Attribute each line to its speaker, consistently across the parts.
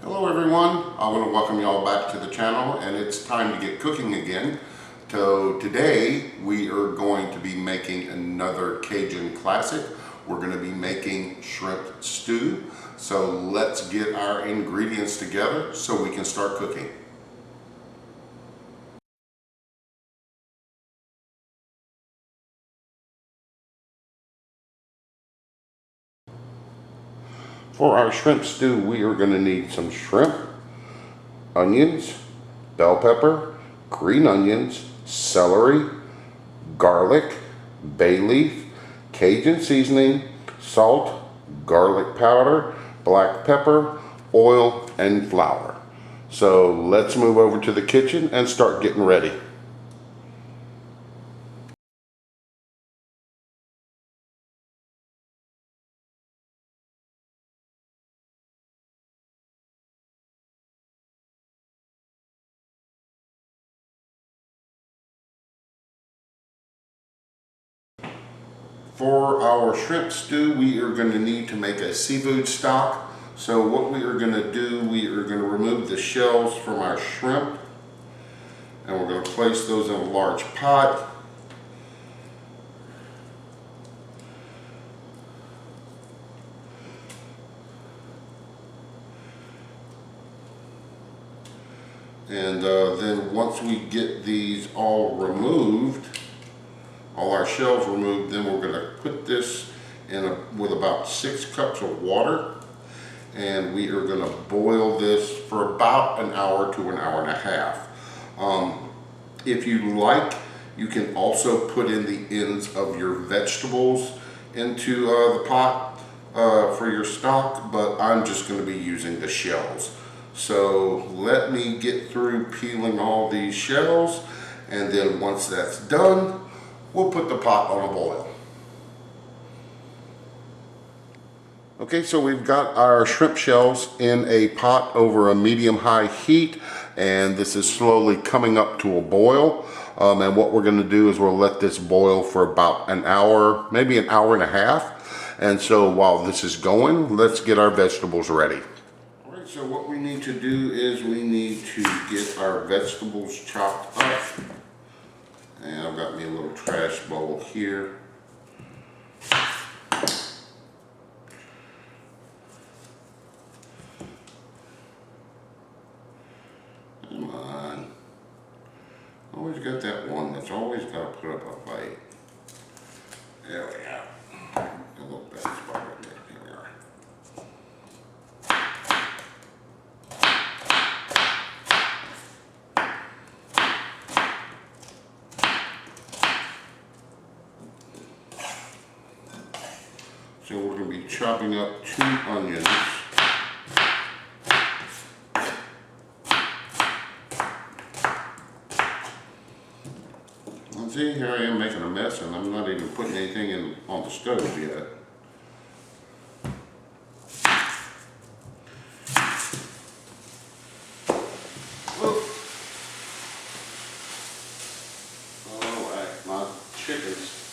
Speaker 1: Hello everyone, I want to welcome you all back to the channel, and it's time to get cooking again. So today we are going to be making another Cajun classic. We're going to be making shrimp stew. So let's get our ingredients together so we can start cooking. For our shrimp stew, we are going to need some shrimp, onions, bell pepper, green onions, celery, garlic, bay leaf, Cajun seasoning, salt, garlic powder, black pepper, oil, and flour. So let's move over to the kitchen and start getting ready. For our shrimp stew, we are going to need to make a seafood stock. So what we are going to do, we are going to remove the shells from our shrimp, and we're going to place those in a large pot. And then once we get these all removed, all our shells removed, then we're going to put this in with about 6 cups of water, and we are going to boil this for about an hour to an hour and a half. If you like, you can also put in the ends of your vegetables into the pot for your stock, but I'm just going to be using the shells. So let me get through peeling all these shells, and then once that's done, we'll put the pot on a boil. Okay, so we've got our shrimp shells in a pot over a medium-high heat, and this is slowly coming up to a boil. And what we're going to do is we'll let this boil for about an hour, maybe an hour and a half. And so while this is going, let's get our vegetables ready. All right, so what we need to do is we need to get our vegetables chopped up. And I've got me a little trash bowl here. Come on. Always got that one that's always got to put up a fight. There we go. A little bad spot right there. Here we are. So we're going to be chopping up 2 onions. And see, here I am making a mess, and I'm not even putting anything on the stove yet. Alright,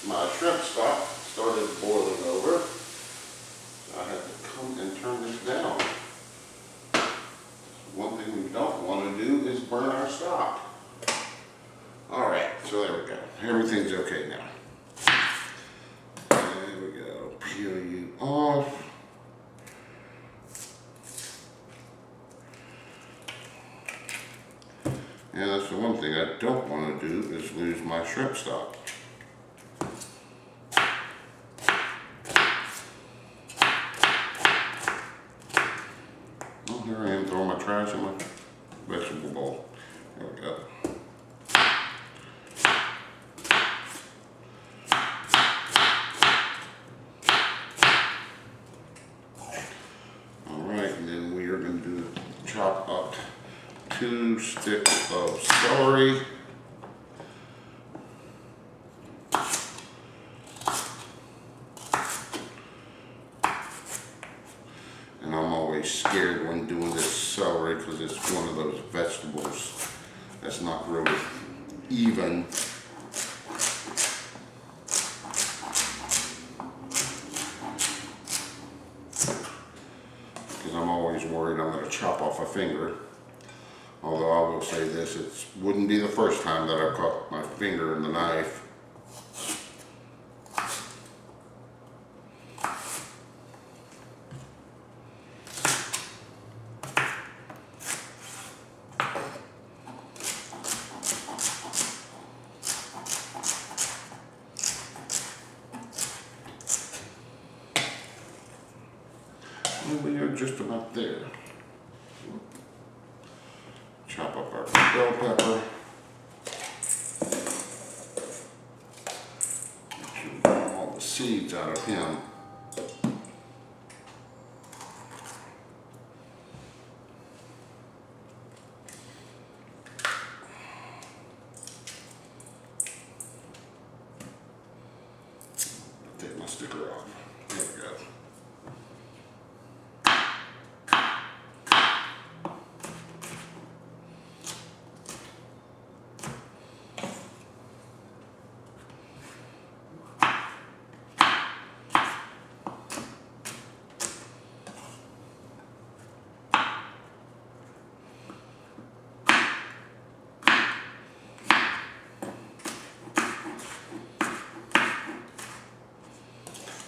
Speaker 1: my shrimp stock started boiling over. I had to come and turn this down. One thing we don't want to do is burn our stock. Alright, so there we go. Everything's okay now. There we go. Peel you off. And that's the one thing I don't want to do is lose my shrimp stock. Here I am throwing my trash in my vegetable bowl. There we go. Alright, and then we are going to chop up 2 sticks of celery. And I'm always scared when doing this celery because it's one of those vegetables that's not really even. Because I'm always worried I'm going to chop off a finger. Although I will say this, it wouldn't be the first time that I've caught my finger in the knife. And we are just about there. Chop up our bell pepper. Make sure we get all the seeds out of him. Take my sticker off. There we go.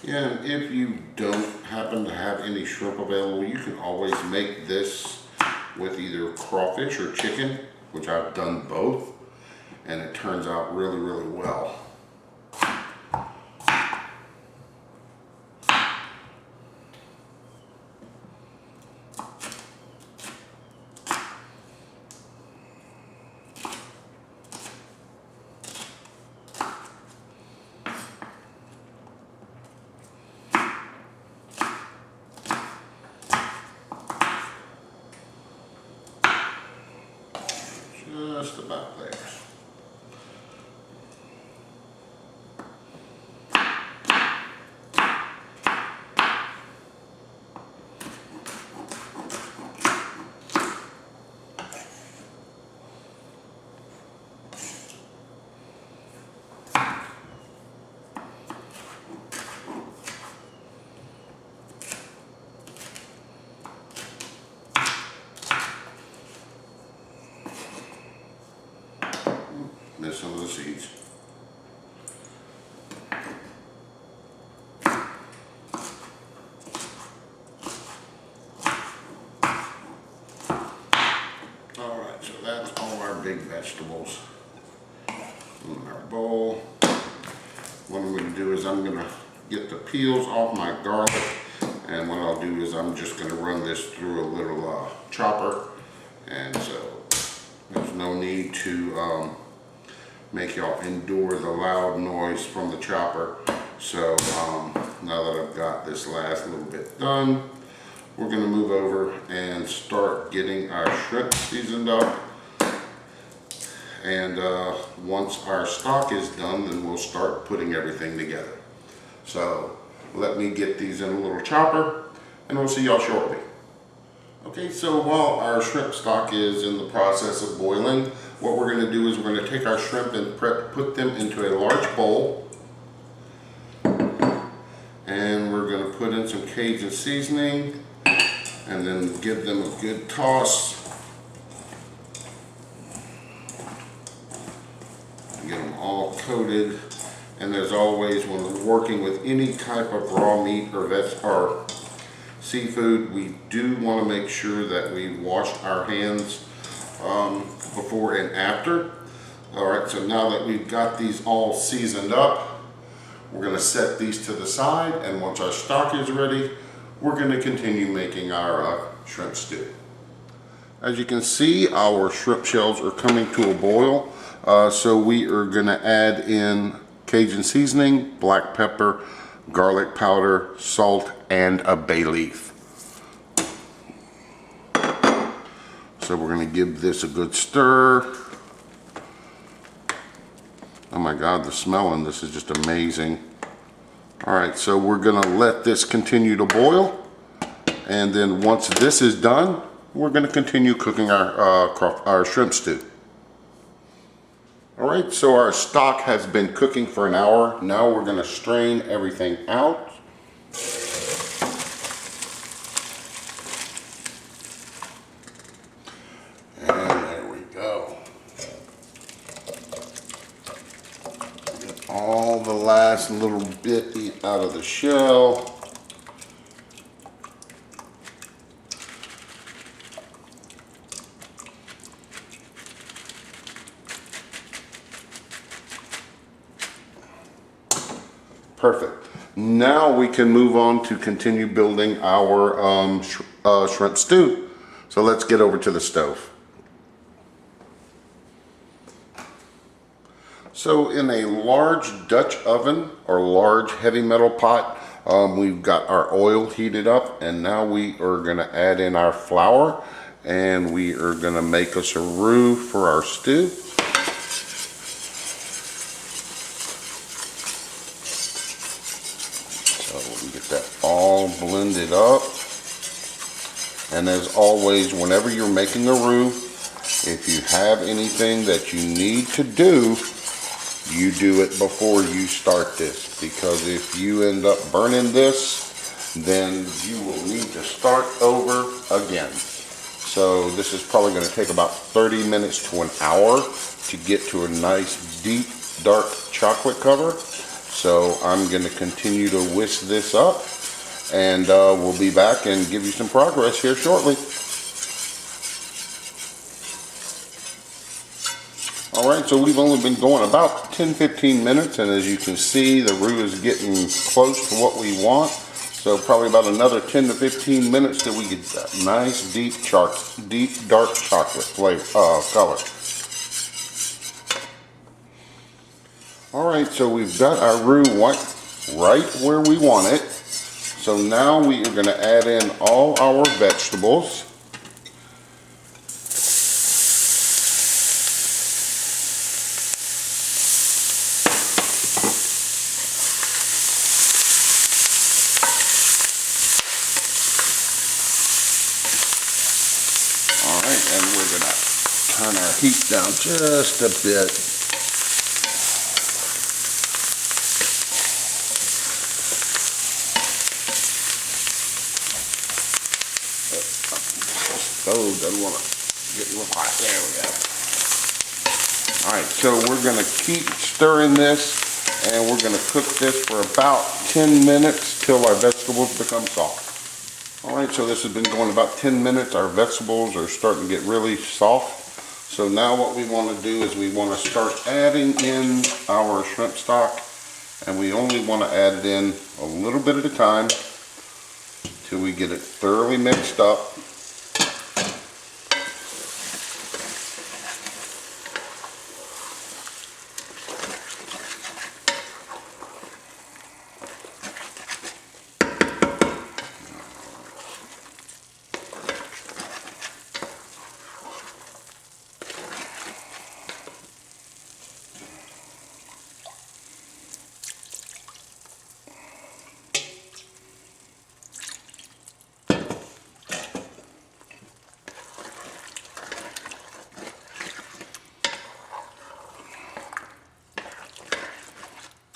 Speaker 1: Yeah, and if you don't happen to have any shrimp available, you can always make this with either crawfish or chicken, which I've done both, and it turns out really, really well. Just about there. Miss some of the seeds. Alright, so that's all our big vegetables in our bowl. What I'm going to do is I'm going to get the peels off my garlic, and what I'll do is I'm just going to run this through a little chopper, and so there's no need to make y'all endure the loud noise from the chopper. So now that I've got this last little bit done, we're going to move over and start getting our shrimp seasoned up. And once our stock is done, then we'll start putting everything together. So let me get these in a little chopper, and we'll see y'all shortly. Okay, so while our shrimp stock is in the process of boiling, what we're going to do is we're going to take our shrimp and put them into a large bowl. And we're going to put in some Cajun seasoning and then give them a good toss. Get them all coated. And as always, when we're working with any type of raw meat or seafood, we do want to make sure that we wash our hands before and after. Alright, so now that we've got these all seasoned up, we're going to set these to the side, and once our stock is ready, we're going to continue making our shrimp stew. As you can see, our shrimp shells are coming to a boil, so we are going to add in Cajun seasoning, black pepper, garlic powder, salt, and a bay leaf. So we're going to give this a good stir. Oh my God, the smell in this is just amazing. Alright, so we're going to let this continue to boil. And then once this is done, we're going to continue cooking our shrimp stew. Alright, so our stock has been cooking for an hour. Now we're going to strain everything out. all the last little bit out of the shell. Perfect. Now we can move on to continue building our shrimp stew. So let's get over to the stove. So in a large Dutch oven or large heavy metal pot, we've got our oil heated up, and now we are going to add in our flour, and we are going to make us a roux for our stew. So we get that all blended up. And as always, whenever you're making a roux, if you have anything that you need to do, you do it before you start this, because if you end up burning this, then you will need to start over again. So this is probably going to take about 30 minutes to an hour to get to a nice deep dark chocolate color. So I'm going to continue to whisk this up, and we'll be back and give you some progress here shortly. Alright, so we've only been going about 10-15 minutes, and as you can see, the roux is getting close to what we want. So probably about another 10 to 15 minutes till we get that nice deep dark chocolate flavor color. Alright, so we've got our roux right where we want it. So now we are going to add in all our vegetables. Alright, and we're going to turn our heat down just a bit. Stove doesn't want to get real hot. There we go. Alright, so we're going to keep stirring this, and we're going to cook this for about 10 minutes till our vegetables become soft. Alright, so this has been going about 10 minutes. Our vegetables are starting to get really soft. So now what we want to do is we want to start adding in our shrimp stock, and we only want to add it in a little bit at a time till we get it thoroughly mixed up.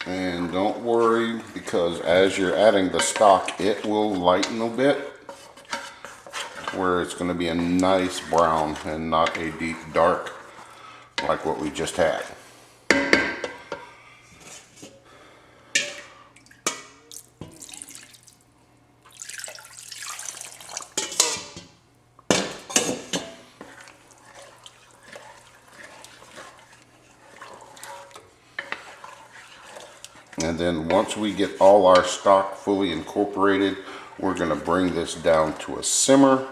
Speaker 1: And don't worry, because as you're adding the stock, it will lighten a bit, where it's going to be a nice brown and not a deep dark like what we just had. And then once we get all our stock fully incorporated, we're going to bring this down to a simmer,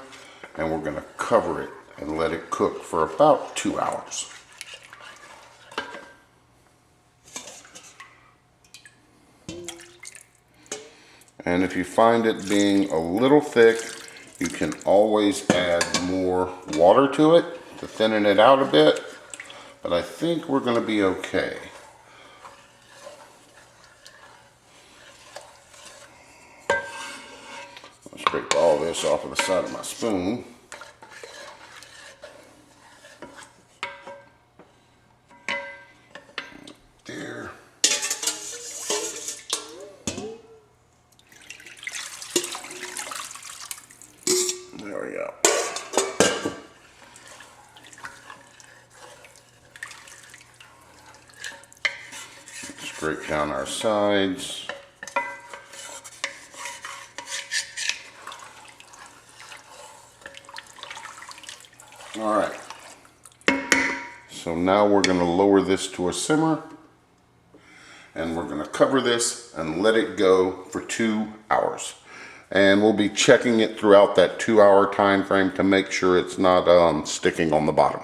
Speaker 1: and we're going to cover it and let it cook for about 2 hours. And if you find it being a little thick, you can always add more water to it to thin it out a bit, but I think we're going to be okay. Scrape all this off of the side of my spoon. There. There we go. Scrape down our sides. All right. So now we're going to lower this to a simmer, and we're going to cover this and let it go for 2 hours. And we'll be checking it throughout that 2-hour time frame to make sure it's not sticking on the bottom.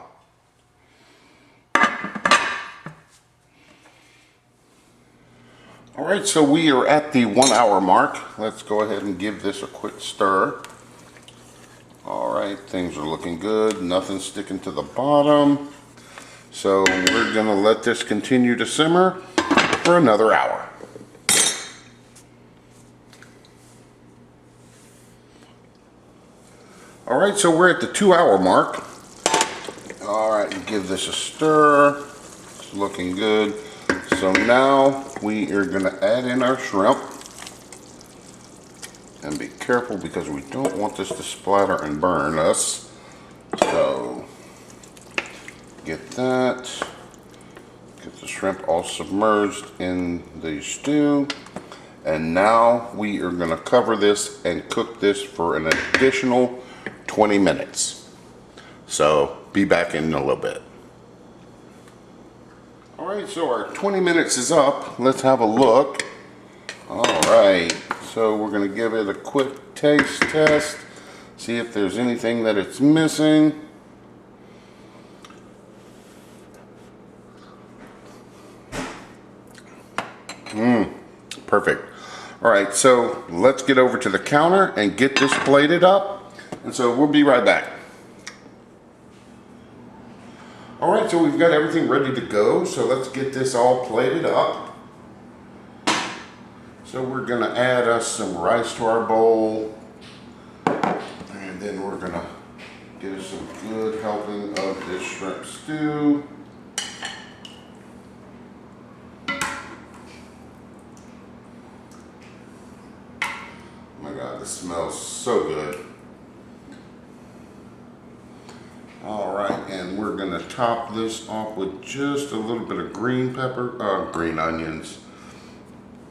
Speaker 1: All right, so we are at the 1 hour mark. Let's go ahead and give this a quick stir. All right, things are looking good. Nothing sticking to the bottom. So we're gonna let this continue to simmer for another hour. All right, so we're at the 2 hour mark. All right, give this a stir. It's looking good. So now we are gonna add in our shrimp. And be careful because we don't want this to splatter and burn us. So get that. Get the shrimp all submerged in the stew. And now we are gonna cover this and cook this for an additional 20 minutes. So be back in a little bit. All right, so our 20 minutes is up. Let's have a look. All right, so we're gonna give it a quick taste test. See if there's anything that it's missing. Perfect. All right, so let's get over to the counter and get this plated up. And so we'll be right back. All right, so we've got everything ready to go. So let's get this all plated up. So we're gonna add us some rice to our bowl. And then we're gonna get us some good helping of this shrimp stew. Oh my God, this smells so good. All right, and we're gonna top this off with just a little bit of green onions.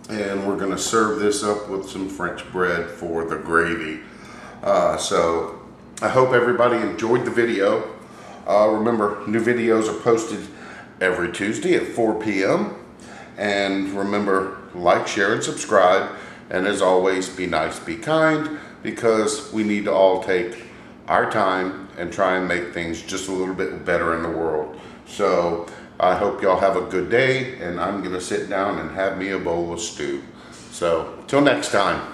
Speaker 1: And we're gonna serve this up with some French bread for the gravy. So I hope everybody enjoyed the video. Remember, new videos are posted every Tuesday at 4 p.m. And remember, like, share, and subscribe. And as always, be nice, be kind, because we need to all take our time and try and make things just a little bit better in the world. So I hope y'all have a good day, and I'm gonna sit down and have me a bowl of stew. So till next time.